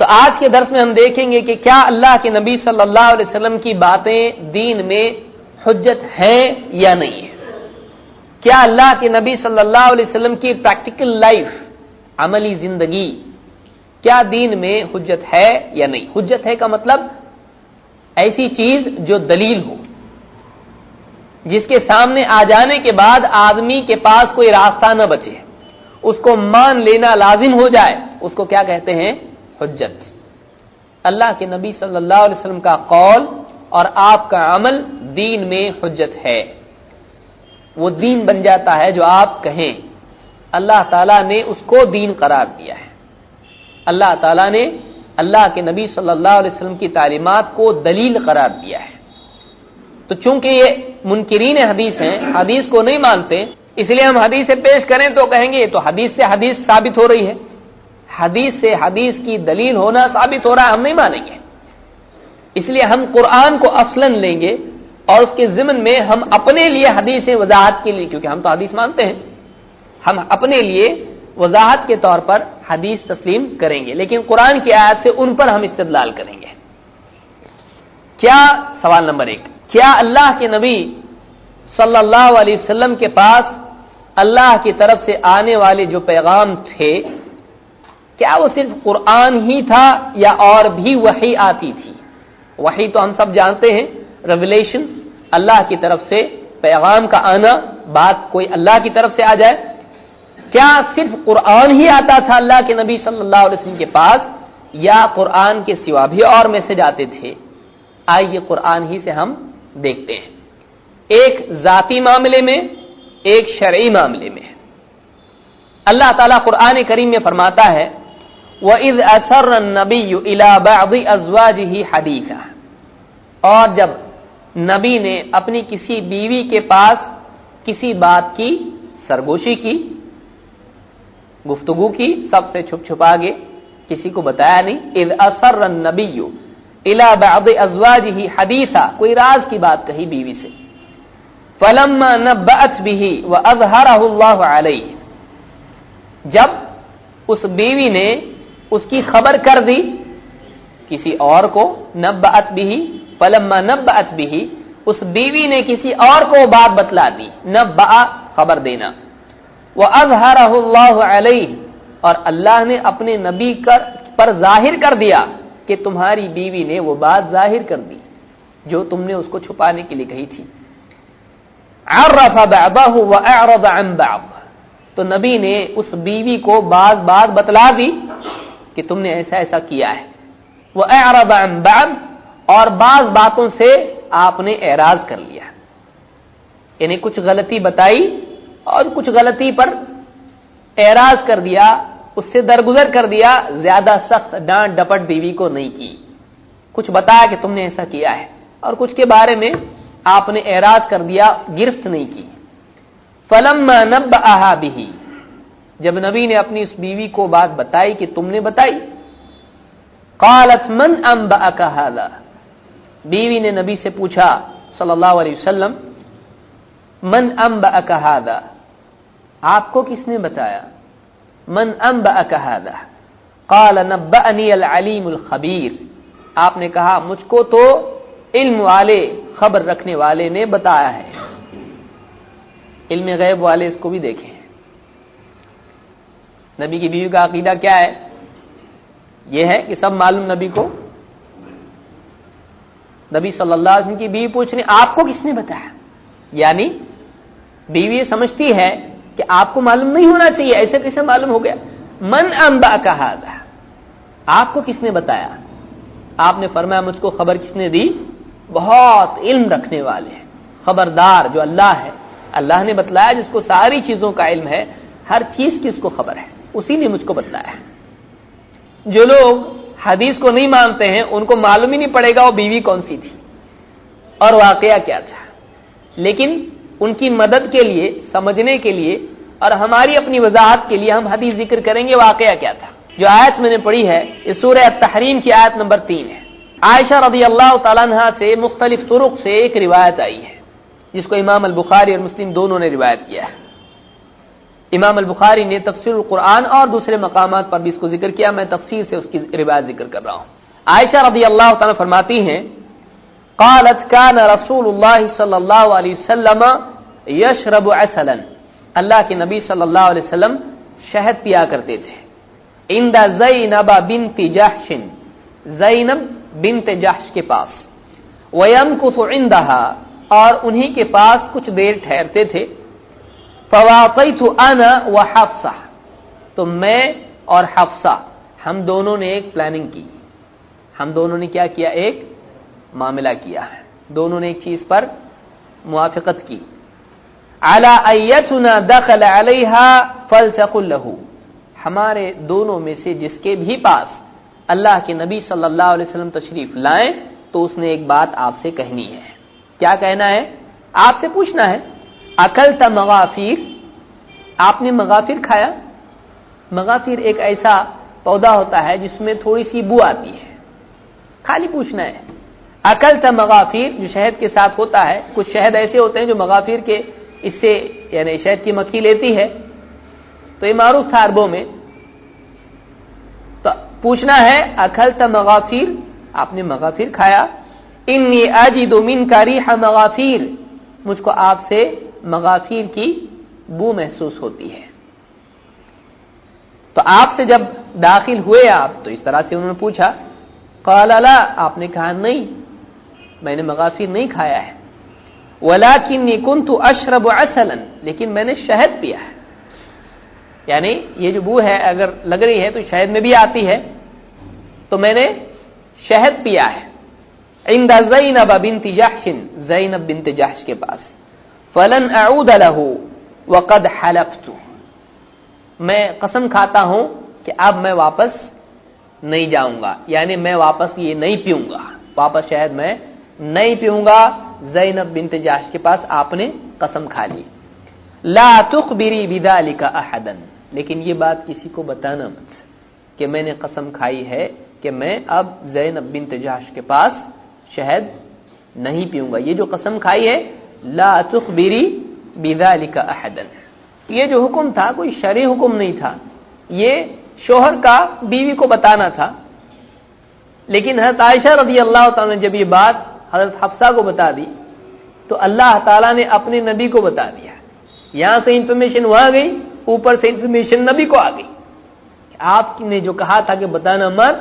تو آج کے درس میں ہم دیکھیں گے کہ کیا اللہ کے نبی صلی اللہ علیہ وسلم کی باتیں دین میں حجت ہیں یا نہیں ہے؟ کیا اللہ کے نبی صلی اللہ علیہ وسلم کی پریکٹیکل لائف، عملی زندگی، کیا دین میں حجت ہے یا نہیں؟ حجت ہے کا مطلب ایسی چیز جو دلیل ہو، جس کے سامنے آ جانے کے بعد آدمی کے پاس کوئی راستہ نہ بچے، اس کو مان لینا لازم ہو جائے، اس کو کیا کہتے ہیں؟ حجت۔ اللہ کے نبی صلی اللہ علیہ وسلم کا قول اور آپ کا عمل دین میں حجت ہے، وہ دین بن جاتا ہے جو آپ کہیں۔ اللہ تعالیٰ نے اس کو دین قرار دیا ہے، اللہ تعالیٰ نے اللہ کے نبی صلی اللہ علیہ وسلم کی تعلیمات کو دلیل قرار دیا ہے۔ تو چونکہ یہ منکرین حدیث ہیں، حدیث کو نہیں مانتے، اس لیے ہم حدیث پیش کریں تو کہیں گے یہ تو حدیث سے حدیث ثابت ہو رہی ہے، حدیث سے حدیث کی دلیل ہونا ثابت ہو رہا ہے، ہم نہیں مانیں گے۔ اس لیے ہم قرآن کو اصلاً لیں گے اور اس کے ضمن میں ہم اپنے لیے حدیث وضاحت کے لیے، کیونکہ ہم تو حدیث مانتے ہیں، ہم اپنے لیے وضاحت کے طور پر حدیث تسلیم کریں گے، لیکن قرآن کی آیت سے ان پر ہم استدلال کریں گے۔ کیا سوال نمبر 1، کیا اللہ کے نبی صلی اللہ علیہ وسلم کے پاس اللہ کی طرف سے آنے والے جو پیغام تھے، کیا وہ صرف قرآن ہی تھا یا اور بھی وحی آتی تھی؟ وحی تو ہم سب جانتے ہیں، ریویلیشن، اللہ کی طرف سے پیغام کا آنا، بات کوئی اللہ کی طرف سے آ جائے۔ کیا صرف قرآن ہی آتا تھا اللہ کے نبی صلی اللہ علیہ وسلم کے پاس، یا قرآن کے سوا بھی اور میسج آتے تھے؟ آئیے قرآن ہی سے ہم دیکھتے ہیں، ایک ذاتی معاملے میں، ایک شرعی معاملے میں۔ اللہ تعالیٰ قرآن کریم میں فرماتا ہے وَإِذْ أَسَرَّ النَّبِيُّ إِلَىٰ بَعْضِ أَزْوَاجِهِ حَدِيثًا، اور جب نبی نے اپنی کسی بیوی کے پاس کسی بات کی سرگوشی کی، گفتگو کی، سب سے چھپ چھپا کے، کسی کو بتایا نہیں۔ اذ اسر النبی الی بعض ازواجہ حدیثا، کوئی راز کی بات کہی بیوی سے۔ فلما نبأت به واظہرہ اللہ علیہ، جب اس بیوی نے اس کی خبر کر دی کسی اور کو، نبأت به، فلما نبأت به، اس بیوی نے کسی اور کو بات بتلا دی، نبأ خبر دینا، وَأَظْهَرَهُ اللَّهُ عَلَيْهِ، اور اللہ نے اپنے نبی پر ظاہر کر دیا کہ تمہاری بیوی نے وہ بات ظاہر کر دی جو تم نے اس کو چھپانے کے لیے کہی تھی۔ عَرَّفَ بَعْضَهُ وَأَعْرَضَ عَنْ بَعْضٍ، تو نبی نے اس بیوی کو بعض بات بتلا دی کہ تم نے ایسا ایسا کیا ہے، وَأَعْرَضَ عَنْ بَعْضٍ، اور بعض باتوں سے آپ نے اعراض کر لیا، یعنی کچھ غلطی بتائی اور کچھ غلطی پر اعراض کر دیا، اس سے درگزر کر دیا، زیادہ سخت ڈانٹ ڈپٹ بیوی کو نہیں کی، کچھ بتایا کہ تم نے ایسا کیا ہے، اور کچھ کے بارے میں آپ نے اعراض کر دیا، گرفت نہیں کی۔ فلما نبأها به، جب نبی نے اپنی اس بیوی کو بات بتائی کہ تم نے بتائی، قالت من انبأك هذا، بیوی نے نبی سے پوچھا صلی اللہ علیہ وسلم، من انبأك هذا، آپ کو کس نے بتایا؟ من انبأك هذا، قال نبأني العلیم الخبیر، آپ نے کہا مجھ کو تو علم والے، خبر رکھنے والے نے بتایا ہے۔ علم غیب والے اس کو بھی دیکھیں، نبی کی بیوی کا عقیدہ کیا ہے؟ یہ ہے کہ سب معلوم نبی کو۔ نبی صلی اللہ علیہ وسلم کی بیوی پوچھ رہی آپ کو کس نے بتایا، یعنی بیوی سمجھتی ہے کہ آپ کو معلوم نہیں ہونا چاہیے، ایسے کیسے معلوم ہو گیا؟ من انبأک ھذا، آپ کو کس نے بتایا؟ آپ نے فرمایا مجھ کو خبر کس نے دی؟ بہت علم رکھنے والے، خبردار جو اللہ ہے، اللہ نے بتلایا، جس کو ساری چیزوں کا علم ہے، ہر چیز کی اس کو خبر ہے، اسی نے مجھ کو بتلایا ہے۔ جو لوگ حدیث کو نہیں مانتے ہیں ان کو معلوم ہی نہیں پڑے گا وہ بیوی کون سی تھی اور واقعہ کیا تھا، لیکن ان کی مدد کے لیے، سمجھنے کے لیے اور ہماری اپنی وضاحت کے لیے ہم حدیث ذکر کریں گے واقعہ کیا تھا۔ جو آیت میں نے پڑھی ہے یہ سورہ التحریم کی آیت نمبر 3 ہے۔ عائشہ رضی اللہ تعالیٰ عنہا سے مختلف طرق سے ایک روایت آئی ہے جس کو امام البخاری اور مسلم دونوں نے روایت کیا ہے۔ امام البخاری نے تفسیر القرآن اور دوسرے مقامات پر بھی اس کو ذکر کیا، میں تفسیر سے اس کی روایت ذکر کر رہا ہوں۔ عائشہ رضی اللہ تعالیٰ فرماتی ہیں قالت كان رسول اللہ صلی اللہ علیہ وسلم یشرب عسلا، اللہ کے نبی صلی اللہ علیہ وسلم شہد پیا کرتے تھے، عند زینب بنت جحش، زینب بنت جحش کے پاس، ویمکث عندها، اور انہی کے پاس کچھ دیر ٹھہرتے تھے، فواطیت انا وحفصہ، تو میں اور حفصہ ہم دونوں نے ایک پلاننگ کی، ہم دونوں نے کیا کیا، ایک معاملہ کیا ہے، دونوں نے ایک چیز پر موافقت کی، علی ایتنا دخل علیہا فلتقل له، ہمارے دونوں میں سے جس کے بھی پاس اللہ کے نبی صلی اللہ علیہ وسلم تشریف لائیں تو اس نے ایک بات آپ سے کہنی ہے۔ کیا کہنا ہے؟ آپ سے پوچھنا ہے، اکلت مغافیر، آپ نے مغافر کھایا؟ مغافر ایک ایسا پودا ہوتا ہے جس میں تھوڑی سی بو آتی ہے، خالی پوچھنا ہے اکلت مغافیر، جو شہد کے ساتھ ہوتا ہے، کچھ شہد ایسے ہوتے ہیں جو مغافر کے اس سے یعنی شہد کی مکھی لیتی ہے، تو یہ معروف تھا عربوں میں، تو پوچھنا ہے اکلت مغافیر، آپ نے مغافر کھایا؟ انی اجد منک ریح مغافیر، مجھ کو آپ سے مغافیر کی بو محسوس ہوتی ہے۔ تو آپ سے جب داخل ہوئے آپ تو اس طرح سے انہوں نے پوچھا، قال لا، آپ نے کہا نہیں میں نے مغافر نہیں کھایا ہے، ولکنی کنت اشرب عسلا، لیکن میں نے شہد پیا ہے، یعنی یہ جو بو ہے اگر لگ رہی ہے تو شہد میں بھی آتی ہے، تو میں نے شہد پیا ہے، عند زینب بنت جحش، زینب بنت جحش کے پاس، فلن اعود له وقد حلفت، میں قسم کھاتا ہوں کہ اب میں واپس نہیں جاؤں گا، یعنی میں واپس یہ نہیں پیوں گا، واپس شہد میں نہیں پیوں گا، زینب بنت جحش کے پاس آپ نے قسم کھا لی۔ لا تخبری بذلک احدا، لیکن یہ بات کسی کو بتانا مت کہ میں نے قسم کھائی ہے کہ میں اب زینب بنت جحش کے پاس شہد نہیں پیوں گا، یہ جو قسم کھائی ہے لا تخبری بذلک احدا، یہ جو حکم تھا کوئی شرعی حکم نہیں تھا، یہ شوہر کا بیوی کو بتانا تھا، لیکن حضرت عائشہ رضی اللہ تعالیٰ نے جب یہ بات حضرت حفصہ کو بتا دی تو اللہ تعالیٰ نے اپنے نبی کو بتا دیا، یہاں سے انفارمیشن وہاں گئی، اوپر سے انفارمیشن نبی کو آ گئی، آپ نے جو کہا تھا کہ بتانا مت،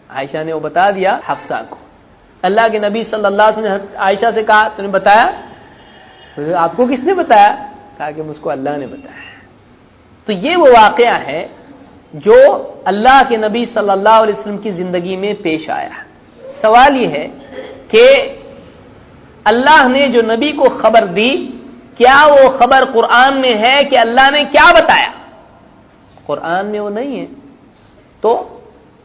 عائشہ نے وہ بتا دیا حفصہ کو۔ اللہ کے نبی صلی اللہ علیہ وسلم نے عائشہ سے کہا تو نے بتایا؟ آپ کو کس نے بتایا؟ کہا کہ مجھ کو اللہ نے بتایا۔ تو یہ وہ واقعہ ہے جو اللہ کے نبی صلی اللہ علیہ وسلم کی زندگی میں پیش آیا۔ سوال یہ ہے کہ اللہ نے جو نبی کو خبر دی، کیا وہ خبر قرآن میں ہے کہ اللہ نے کیا بتایا؟ قرآن میں وہ نہیں ہے، تو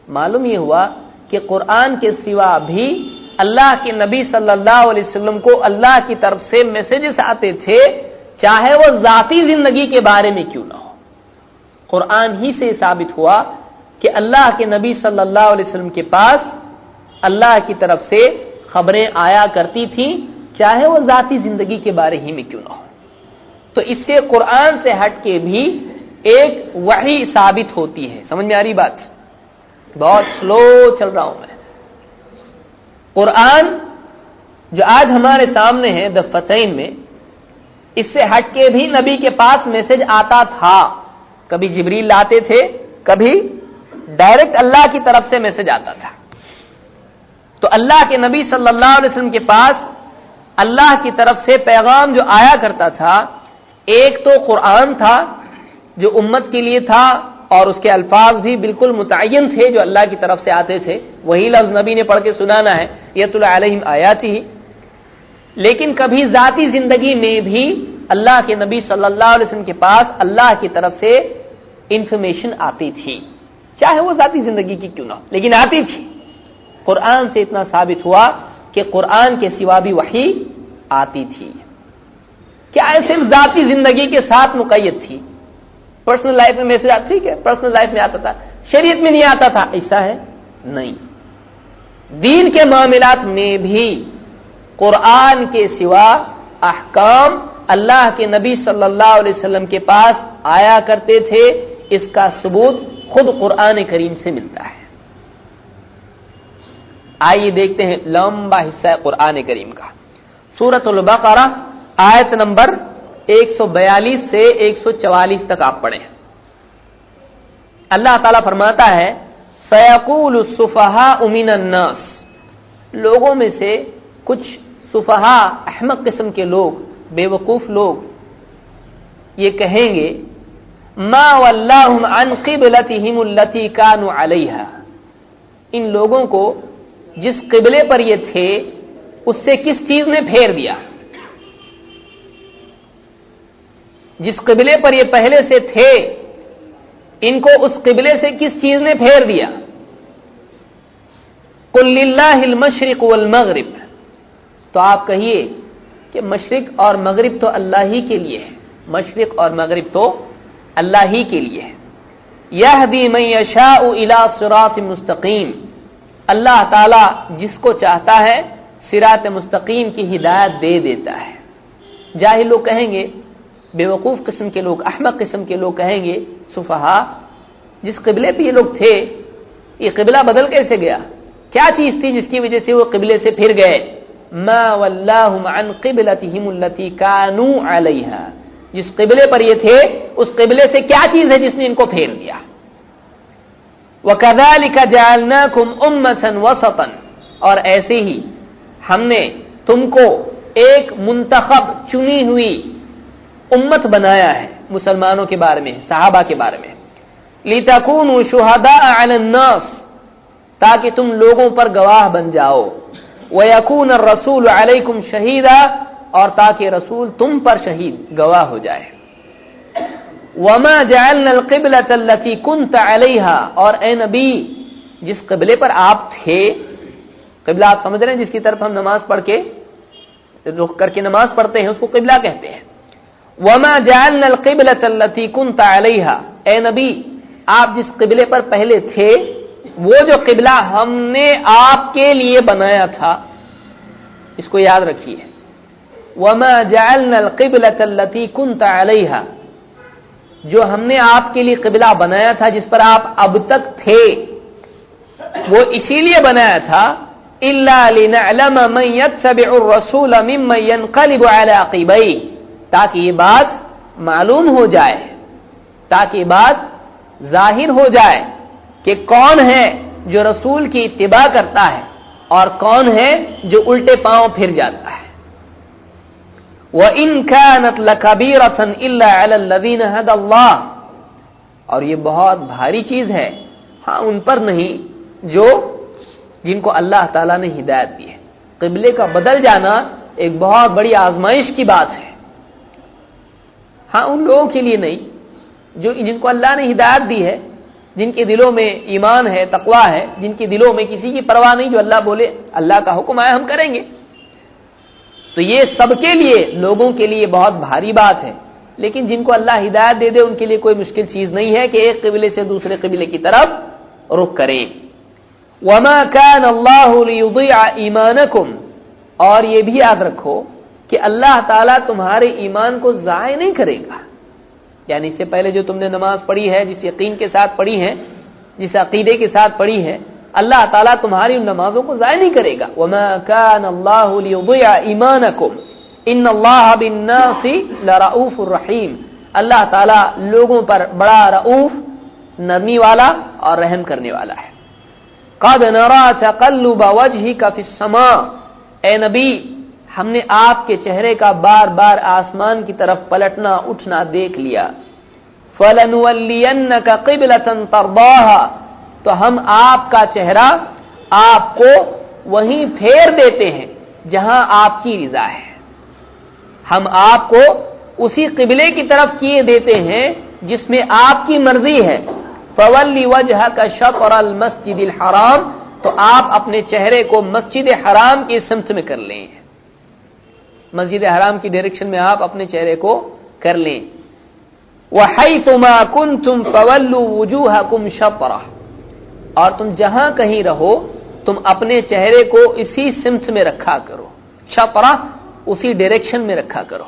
معلوم یہ ہوا کہ قرآن کے سوا بھی اللہ کے نبی صلی اللہ علیہ وسلم کو اللہ کی طرف سے میسجز آتے تھے، چاہے وہ ذاتی زندگی کے بارے میں کیوں نہ ہو۔ قرآن ہی سے ثابت ہوا کہ اللہ کے نبی صلی اللہ علیہ وسلم کے پاس اللہ کی طرف سے خبریں آیا کرتی تھیں، چاہے وہ ذاتی زندگی کے بارے ہی میں کیوں نہ ہو۔ تو اس سے قرآن سے ہٹ کے بھی ایک وحی ثابت ہوتی ہے۔ سمجھ میں آ رہی بات؟ بہت سلو چل رہا ہوں میں۔ قرآن جو آج ہمارے سامنے ہے دفتین میں، اس سے ہٹ کے بھی نبی کے پاس میسج آتا تھا، کبھی جبریل لاتے تھے، کبھی ڈائریکٹ اللہ کی طرف سے میسج آتا تھا۔ تو اللہ کے نبی صلی اللہ علیہ وسلم کے پاس اللہ کی طرف سے پیغام جو آیا کرتا تھا، ایک تو قرآن تھا جو امت کے لیے تھا اور اس کے الفاظ بھی بالکل متعین تھے جو اللہ کی طرف سے آتے تھے، وہی لفظ نبی نے پڑھ کے سنانا ہے، یتلو علیہم آیاتہ۔ لیکن کبھی ذاتی زندگی میں بھی اللہ کے نبی صلی اللہ علیہ وسلم کے پاس اللہ کی طرف سے انفارمیشن آتی تھی، چاہے وہ ذاتی زندگی کی کیوں نہ ہو، لیکن آتی تھی۔ قرآن سے اتنا ثابت ہوا کہ قرآن کے سوا بھی وحی آتی تھی۔ کیا صرف ذاتی زندگی کے ساتھ مقید تھی؟ پرسنل لائف میں میسج آتا، ٹھیک ہے پرسنل لائف میں آتا تھا، شریعت میں نہیں آتا تھا، ایسا ہے نہیں۔ دین کے معاملات میں بھی قرآن کے سوا احکام اللہ کے نبی صلی اللہ علیہ وسلم کے پاس آیا کرتے تھے، اس کا ثبوت خود قرآن کریم سے ملتا ہے۔ آئیے دیکھتے ہیں لمبا حصہ قرآن کریم کا، سورۃ البقرہ آیت نمبر 142 سے 144 تک آپ پڑھیں۔ اللہ تعالیٰ فرماتا ہے سَيَقُولُ السُّفَهَاءُ مِنَ النَّاسِ، لوگوں میں سے کچھ سفہا احمق قسم کے لوگ، بے وقوف لوگ یہ کہیں گے ما وَلَّاهُمْ عَنْ قِبْلَتِهِمُ الَّتِي كَانُوا عَلَيْهَا، ان لوگوں کو جس قبلے پر یہ تھے اس سے کس چیز نے پھیر دیا، جس قبلے پر یہ پہلے سے تھے ان کو اس قبلے سے کس چیز نے پھیر دیا۔ قُلْ لِلَّهِ الْمَشْرِقُ وَالْمَغْرِبُ، تو آپ کہیے کہ مشرق اور مغرب تو اللہ ہی کے لیے ہے، مشرق اور مغرب تو اللہ ہی کے لیے ہے۔ یہدی من یشاء الی صراط مستقیم، اللہ تعالی جس کو چاہتا ہے صراط مستقیم کی ہدایت دے دیتا ہے۔ جاہل لوگ کہیں گے، بے وقوف قسم کے لوگ، احمق قسم کے لوگ کہیں گے سفہا، جس قبلے پہ یہ لوگ تھے یہ قبلہ بدل کیسے گیا؟ کیا چیز تھی جس کی وجہ سے وہ قبلے سے پھر گئے؟ ما ولاہم عن قبلتہم التی کانوا علیہا، جس قبلے پر یہ تھے اس قبلے سے کیا چیز ہے جس نے ان کو پھیر دیا۔ وَكَذَلِكَ جَعَلْنَاكُمْ أُمَّةً وَسَطًا، اور ایسے ہی ہم نے تم کو ایک منتخب چنی ہوئی امت بنایا ہے مسلمانوں کے بارے میں، صحابہ کے بارے میں۔ لِتَكُونُوا شُهَدَاءَ عَلَى النَّاسِ، تاکہ تم لوگوں پر گواہ بن جاؤ۔ وَيَكُونَ الرَّسُولُ عَلَيْكُمْ شَهِيدًا، اور تاکہ رسول تم پر شہید گواہ ہو جائے۔ وَمَا جَعَلْنَا الْقِبْلَةَ الَّتِي كُنْتَ عَلَيْهَا، اور اے نبی جس قبلے پر آپ تھے، قبلہ آپ سمجھ رہے ہیں جس کی طرف ہم نماز پڑھ کے رخ کر کے نماز پڑھتے ہیں اس کو قبلہ کہتے ہیں۔ وَمَا جَعَلْنَا الْقِبْلَةَ الَّتِي كُنْتَ عَلَيْهَا، اے نبی آپ جس قبلے پر پہلے تھے وہ جو قبلہ ہم نے آپ کے لیے بنایا تھا، اس کو یاد رکھیے۔ وَمَا جَعَلْنَا الْقِبْلَةَ الَّتِي كُنْتَ عَلَيْهَا، جو ہم نے آپ کے لیے قبلہ بنایا تھا جس پر آپ اب تک تھے، وہ اسی لیے بنایا تھا إِلَّا لِنَعْلَمَ مَن يَتَّبِعُ الرَّسُولَ مِمَّن يَنقَلِبُ عَلَى عَقِبَيْهِ، تاکہ یہ بات معلوم ہو جائے، تاکہ یہ بات ظاہر ہو جائے کہ کون ہے جو رسول کی اتباع کرتا ہے اور کون ہے جو الٹے پاؤں پھر جاتا ہے۔ وَإِن كَانَتْ لَكَبِيرَةً إِلَّا عَلَى الَّذِينَ هَدَى اللَّهُ، اور یہ بہت بھاری چیز ہے ہاں ان پر نہیں جو جن کو اللہ تعالیٰ نے ہدایت دی ہے۔ قبلے کا بدل جانا ایک بہت بڑی آزمائش کی بات ہے، ہاں ان لوگوں کے لیے نہیں جو جن کو اللہ نے ہدایت دی ہے، جن کے دلوں میں ایمان ہے، تقویٰ ہے، جن کے دلوں میں کسی کی پرواہ نہیں، جو اللہ بولے اللہ کا حکم آیا ہم کریں گے۔ تو یہ سب کے لیے، لوگوں کے لیے بہت بھاری بات ہے، لیکن جن کو اللہ ہدایت دے دے ان کے لیے کوئی مشکل چیز نہیں ہے کہ ایک قبلے سے دوسرے قبلے کی طرف رخ کریں۔ وَمَا كَانَ اللَّهُ لِيُضِيعَ إِيمَانَكُمْ، اور یہ بھی یاد رکھو کہ اللہ تعالیٰ تمہارے ایمان کو ضائع نہیں کرے گا، یعنی اس سے پہلے جو تم نے نماز پڑھی ہے، جس یقین کے ساتھ پڑھی ہے، جس عقیدے کے ساتھ پڑھی ہے، اللہ تعالیٰ تمہاری ان نمازوں کو ضائع نہیں کرے گا۔ وَمَا كَانَ اللَّهُ لِيُضِيعَ إِيمَانَكُمْ إِنَّ اللَّهَ بِالنَّاسِ لَرَءُوفٌ رَحِيمٌ، اللہ تعالیٰ لوگوں پر بڑا رؤوف، نرمی والا اور رحم کرنے والا ہے۔ قَدْ نَرَى تَقَلُّبَ وَجْهِكَ فِي السَّمَاءِ، اے نبی ہم نے آپ کے چہرے کا بار بار آسمان کی طرف پلٹنا اٹھنا دیکھ لیا۔ فَلَنُوَلِّيَنَّكَ قِبْلَةً تَرْضَاهَا، تو ہم آپ کا چہرہ آپ کو وہیں پھیر دیتے ہیں جہاں آپ کی رضا ہے، ہم آپ کو اسی قبلے کی طرف کیے دیتے ہیں جس میں آپ کی مرضی ہے۔ فَوَلِّ وَجْهَكَ شَطْرَ الْمَسْجِدِ الْحَرَامِ، تو آپ اپنے چہرے کو مسجد حرام کی سمت میں کر لیں، مسجد حرام کی ڈائریکشن میں آپ اپنے چہرے کو کر لیں۔ وَحَيْثُ مَا كُنْتُمْ فَوَلُّوا وُجُوهَكُمْ شَطْرَهُ، اور تم جہاں کہیں رہو تم اپنے چہرے کو اسی سمت میں رکھا کرو، شطرہ اسی ڈائریکشن میں رکھا کرو۔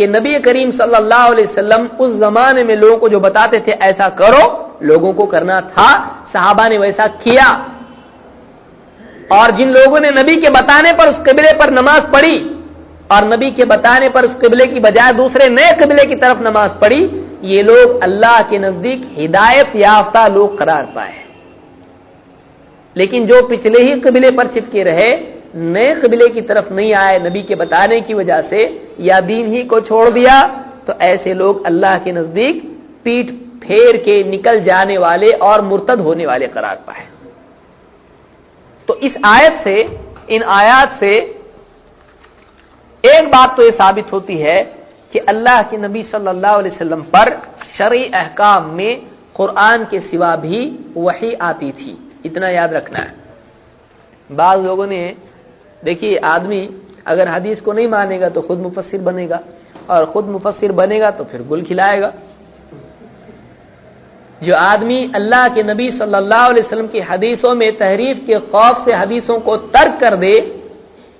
کہ نبی کریم صلی اللہ علیہ وسلم اس زمانے میں لوگوں کو جو بتاتے تھے ایسا کرو، لوگوں کو کرنا تھا، صحابہ نے ویسا کیا، اور جن لوگوں نے نبی کے بتانے پر اس قبلے پر نماز پڑھی اور نبی کے بتانے پر اس قبلے کی بجائے دوسرے نئے قبلے کی طرف نماز پڑھی، یہ لوگ اللہ کے نزدیک ہدایت یافتہ لوگ قرار پائے۔ لیکن جو پچھلے ہی قبلے پر چپکے رہے، نئے قبلے کی طرف نہیں آئے نبی کے بتانے کی وجہ سے، یا دین ہی کو چھوڑ دیا، تو ایسے لوگ اللہ کے نزدیک پیٹ پھیر کے نکل جانے والے اور مرتد ہونے والے قرار پائے۔ تو اس آیت سے، ان آیات سے ایک بات تو یہ ثابت ہوتی ہے کہ اللہ کے نبی صلی اللہ علیہ وسلم پر شرعی احکام میں قرآن کے سوا بھی وحی آتی تھی، اتنا یاد رکھنا ہے۔ بعض لوگوں نے، دیکھیے آدمی اگر حدیث کو نہیں مانے گا تو خود مفسر بنے گا، اور خود مفسر بنے گا تو پھر گل کھلائے گا۔ جو آدمی اللہ کے نبی صلی اللہ علیہ وسلم کی حدیثوں میں تحریف کے خوف سے حدیثوں کو ترک کر دے،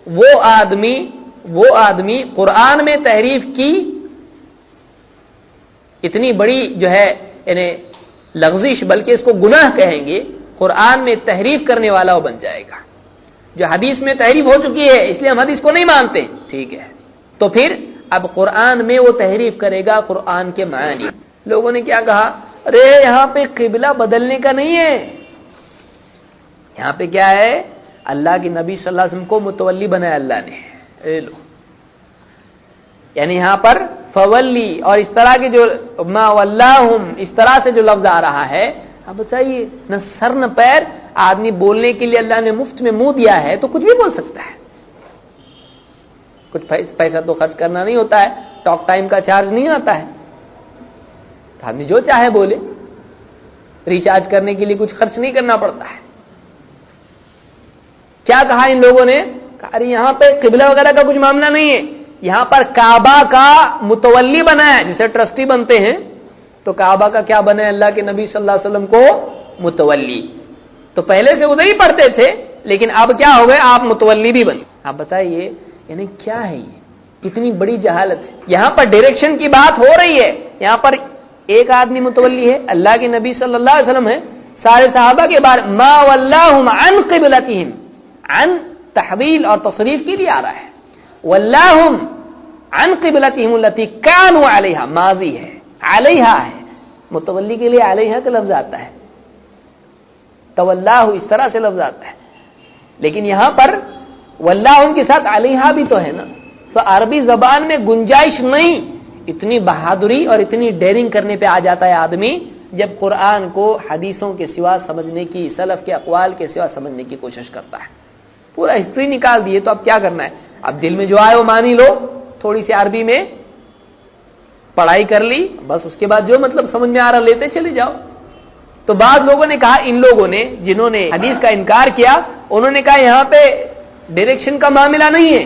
وہ آدمی قرآن میں تحریف کی اتنی بڑی جو ہے یعنی لغزش، بلکہ اس کو گناہ کہیں گے، قرآن میں تحریف کرنے والا وہ بن جائے گا۔ جو حدیث میں تحریف ہو چکی ہے اس لیے ہم حدیث کو نہیں مانتے، ٹھیک ہے، تو پھر اب قرآن میں وہ تحریف کرے گا قرآن کے معنی۔ لوگوں نے کیا کہا، ارے یہاں پہ قبلہ بدلنے کا نہیں ہے، یہاں پہ کیا ہے، اللہ کے نبی صلی اللہ علیہ وسلم کو متولی بنایا اللہ نے، یعنی یہاں پر فولی اور اس طرح کے جو ما ولاہم اس طرح سے جو لفظ آ رہا ہے، اب بتائیے نہ سر نہ پیر، آدمی بولنے کے لیے اللہ نے مفت میں منہ دیا ہے تو کچھ بھی بول سکتا ہے، کچھ پیسہ تو خرچ کرنا نہیں ہوتا ہے، ٹاک ٹائم کا چارج نہیں آتا ہے، تو آدمی جو چاہے بولے، ریچارج کرنے کے لیے کچھ خرچ نہیں کرنا پڑتا ہے۔ کیا کہا ان لوگوں نے، ارے یہاں پہ قبلہ وغیرہ کا کچھ معاملہ نہیں ہے، یہاں پر کعبہ کا متولی بنا ہے، جسے ٹرسٹی بنتے ہیں، تو کعبہ کا کیا بنا ہے، اللہ کے نبی صلی اللہ علیہ وسلم کو متولی۔ تو پہلے سے ادھر ہی پڑھتے تھے، لیکن اب کیا ہو گئے، آپ متولی بھی بنے۔ آپ بتائیے یعنی کیا ہے یہ، کتنی بڑی جہالت ہے۔ یہاں پر ڈائریکشن کی بات ہو رہی ہے، یہاں پر ایک آدمی متولی ہے، اللہ کے نبی صلی اللہ علیہ وسلم ہے، سارے صحابہ کے بارے ما ولاہم عن قبلتہم، عن تحویل اور تصریف کے لیے آ رہا ہے، ولاہم عن قبلتہم التی کانوا علیہا، ماضی ہے، علیہا ہے، متولی کے لیے علیہا کا لفظ آتا ہے، تولاہ اس طرح سے لفظ آتا ہے، لیکن یہاں پر واللہ کے ساتھ علیہا بھی تو ہے نا، تو عربی زبان میں گنجائش نہیں، اتنی بہادری اور اتنی ڈیرنگ کرنے پہ آ جاتا ہے آدمی جب قرآن کو حدیثوں کے سوا سمجھنے کی، سلف کے اقوال کے سوا سمجھنے کی کوشش کرتا ہے۔ پورا ہسٹری نکال دیے تو اب کیا کرنا ہے، اب دل میں جو آئے وہ مانی لو، تھوڑی سی عربی میں پڑھائی کر لی، بس اس کے بعد جو مطلب سمجھ میں آ رہا لیتے چلے جاؤ۔ تو بعض لوگوں نے کہا، ان لوگوں نے جنہوں نے حدیث کا انکار کیا، انہوں نے کہا یہاں پہ ڈائریکشن کا معاملہ نہیں ہے،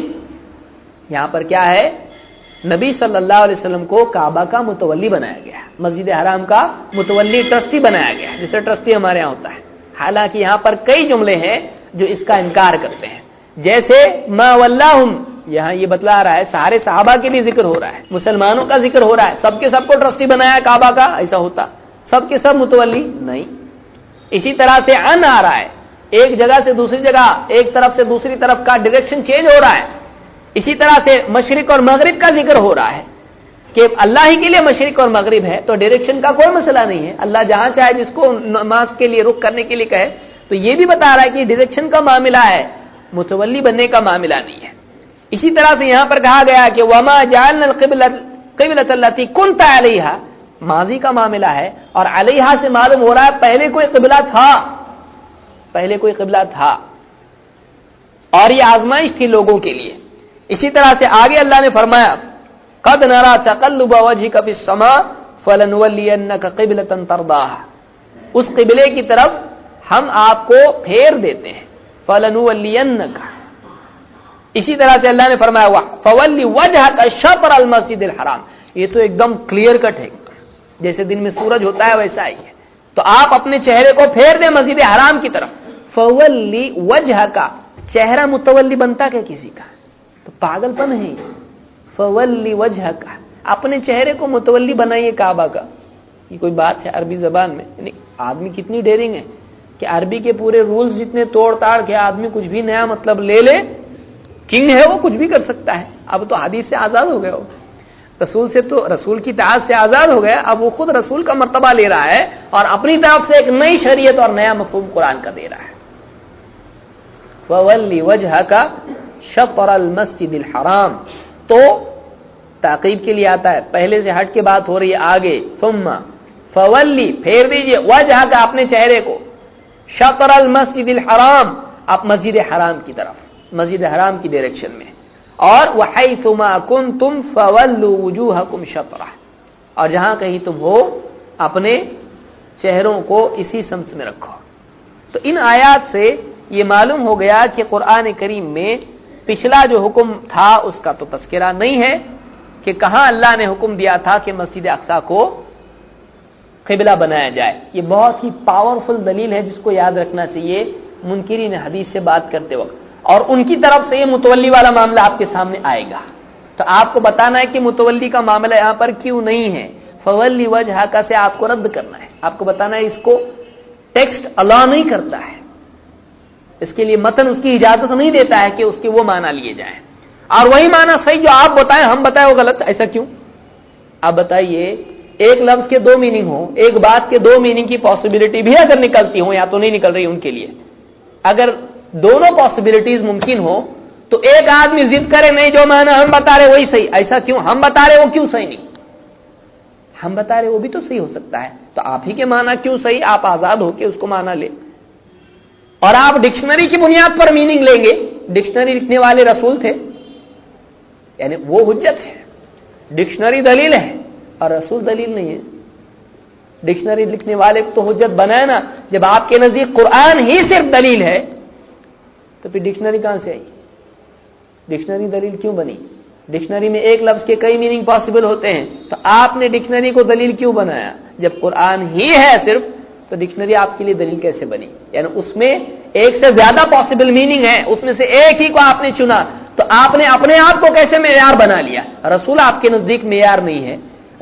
یہاں پر کیا ہے، نبی صلی اللہ علیہ وسلم کو کعبہ کا متولی بنایا گیا، مسجد حرام کا متولی ٹرسٹی بنایا گیا، جیسے ٹرسٹی ہمارے یہاں ہوتا ہے۔ حالانکہ یہاں پر کئی جملے ہیں جو اس کا انکار کرتے ہیں، جیسے ما ولاہم، یہاں یہ بتلا رہا ہے سارے صحابہ کے بھی ذکر ہو رہا ہے، مسلمانوں کا ذکر ہو رہا ہے، سب کے سب کو ٹرسٹی بنایا کعبہ کا، ایسا ہوتا سب کے سب متولی نہیں۔ اسی طرح سے عن آ رہا ہے، ایک جگہ سے دوسری جگہ، ایک طرف سے دوسری طرف کا ڈائریکشن چینج ہو رہا ہے۔ اسی طرح سے مشرق اور مغرب کا ذکر ہو رہا ہے کہ اللہ ہی کے لیے مشرق اور مغرب ہے، تو ڈائریکشن کا کوئی مسئلہ نہیں ہے، اللہ جہاں چاہے جس کو نماز کے لیے رخ کرنے کے لیے کہے، تو یہ بھی بتا رہا ہے کہ ڈائریکشن کا معاملہ ہے، متولی بننے کا معاملہ نہیں ہے۔ اسی طرح سے یہاں پر کہا گیا کہ وما جعلنا القبلۃ التی کنت علیہا، ماضی کا معاملہ ہے، اور علیہا سے معلوم ہو رہا ہے پہلے کوئی قبلہ تھا، پہلے کوئی قبلہ تھا، اور یہ آزمائش تھی لوگوں کے لیے۔ اسی طرح سے آگے اللہ نے فرمایا قد نرى تقلب وجهك في السماء فلنولينك قبلة ترضاها، اس قبلے کی طرف ہم آپ کو پھیر دیتے ہیں، فلنولينك۔ اسی طرح سے اللہ نے فرمایا فولی وجهك شطر المسجد الحرام، یہ تو ایک دم کلیئر کٹ ہے، جیسے دن میں سورج ہوتا ہے ویسا ہی ہے، تو آپ اپنے چہرے کو پھیر دیں مسجد حرام کی طرف۔ فولی وجهك، چہرہ متولی بنتا کیا کسی کا، تو پاگل پن ہے، فولی وجهك، اپنے چہرے کو متولی بنائیے کعبہ کا. یہ کوئی بات ہے عربی زبان میں؟ یعنی آدمی کتنی ڈیرنگ ہے کہ عربی کے پورے رولز جتنے توڑ تاڑ کے آدمی کچھ بھی نیا مطلب لے لے. کنگ ہے وہ، کچھ بھی کر سکتا ہے. اب تو حدیث سے آزاد ہو گیا، رسول کی اطاعت سے آزاد ہو گیا. اب وہ خود رسول کا مرتبہ لے رہا ہے اور اپنی طرف سے ایک نئی شریعت اور نیا مفہوم قرآن کا دے رہا ہے. فَوَلِّ وَجْهَكَ شَطْرَ الْمَسْجِدِ الْحَرَامِ، تو تعقیب کے لیے آتا ہے، پہلے سے ہٹ کے بات ہو رہی ہے آگے. ثم فولی، پھیر دیجئے، وجہ کا اپنے چہرے کو، شطر المسجد الحرام، آپ مسجد حرام کی طرف، مسجد حرام کی ڈائریکشن میں. اور وحیث ما کنتم فولوا وجوہکم شطرہ، اور جہاں کہیں تم ہو اپنے چہروں کو اسی سمت میں رکھو. تو ان آیات سے یہ معلوم ہو گیا کہ قرآن کریم میں پچھلا جو حکم تھا اس کا تو تذکرہ نہیں ہے کہ کہاں اللہ نے حکم دیا تھا کہ مسجد اقصی کو قبلہ بنایا جائے. یہ بہت ہی پاورفل دلیل ہے جس کو یاد رکھنا چاہیے منکرین حدیث سے بات کرتے وقت، اور ان کی طرف سے یہ متولی والا معاملہ آپ کے سامنے آئے گا. تو آپ کو بتانا ہے کہ متولی کا معاملہ یہاں پر کیوں نہیں ہے. فولی وجہک سے آپ کو رد کرنا ہے، آپ کو بتانا ہے اس کو ٹیکسٹ الاؤ نہیں کرتا ہے، اس کے لیے متن اس کی اجازت نہیں دیتا ہے کہ اس کے وہ معنی لیے جائیں، اور وہی معنی صحیح جو آپ بتائیں ہم بتائیں وہ غلط. ایسا کیوں؟ آپ بتائیے، ایک لفظ کے دو میننگ ہوں، ایک بات کے دو میننگ کی پاسبلٹی بھی اگر نکلتی ہوں یا تو نہیں نکل رہی ان کے لیے، اگر دونوں پاسبلٹیز ممکن ہو تو ایک آدمی ضد کرے نہیں جو معنی ہم بتا رہے وہی صحیح. ایسا کیوں؟ ہم بتا رہے وہ کیوں صحیح نہیں؟ ہم بتا رہے وہ بھی تو صحیح ہو سکتا ہے. تو آپ ہی کے معنی کیوں صحیح؟ آپ آزاد ہو کے اس کو معنی لیں. اور آپ ڈکشنری کی بنیاد پر میننگ لیں گے. ڈکشنری لکھنے والے رسول تھے، یعنی وہ حجت ہے. ڈکشنری دلیل ہے اور رسول دلیل نہیں ہے. ڈکشنری لکھنے والے کو تو حجت بنائے نا. جب آپ کے نزدیک قرآن ہی صرف دلیل ہے تو پھر ڈکشنری کہاں سے آئی؟ ڈکشنری دلیل کیوں بنی؟ ڈکشنری میں ایک لفظ کے کئی میننگ پاسبل ہوتے ہیں، تو آپ نے ڈکشنری کو دلیل کیوں بنایا؟ جب قرآن ہی ہے صرف تو ڈکشنری آپ کے لیے دلیل کیسے بنی؟ یعنی اس میں ایک سے زیادہ پاسبل میننگ ہے، اس میں سے ایک ہی کو آپ نے چنا، تو آپ نے اپنے آپ کو کیسے معیار بنا لیا؟ رسول آپ کے نزدیک معیار نہیں ہے،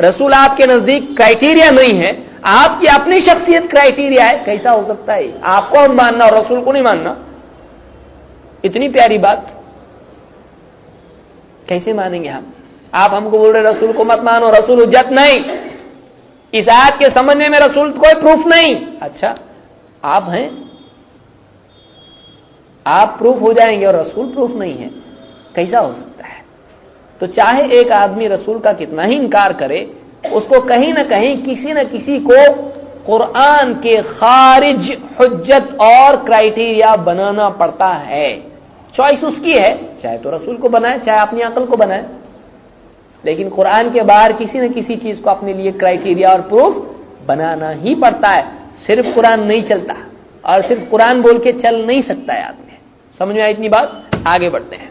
رسول آپ کے نزدیک کرائٹیریا نہیں ہے، آپ کی اپنی شخصیت کرائٹیریا ہے. کیسا ہو سکتا ہے؟ آپ کو ہم ماننا اور رسول کو نہیں ماننا؟ اتنی پیاری بات کیسے مانیں گے ہم؟ آپ ہم کو بول رہے رسول کو مت مانو، رسول حجت نہیں، اس آیت کے سمجھنے میں رسول کوئی پروف نہیں. اچھا آپ ہیں، آپ پروف ہو جائیں گے اور رسول پروف نہیں ہے، کیسا ہو سکتا ہے؟ تو چاہے ایک آدمی رسول کا کتنا ہی انکار کرے، اس کو کہیں نہ کہیں کسی نہ کسی کو قرآن کے خارج حجت اور کرائٹیریا بنانا پڑتا ہے. چوائس اس کی ہے، چاہے تو رسول کو بنائے چاہے اپنی عقل کو بنائے، لیکن قرآن کے باہر کسی نہ کسی چیز کو اپنے لیے کرائٹیریا اور پروف بنانا ہی پڑتا ہے. صرف قرآن نہیں چلتا، اور صرف قرآن بول کے چل نہیں سکتا ہے آدمی. سمجھ میں آئی اتنی بات؟ آگے بڑھتے ہیں.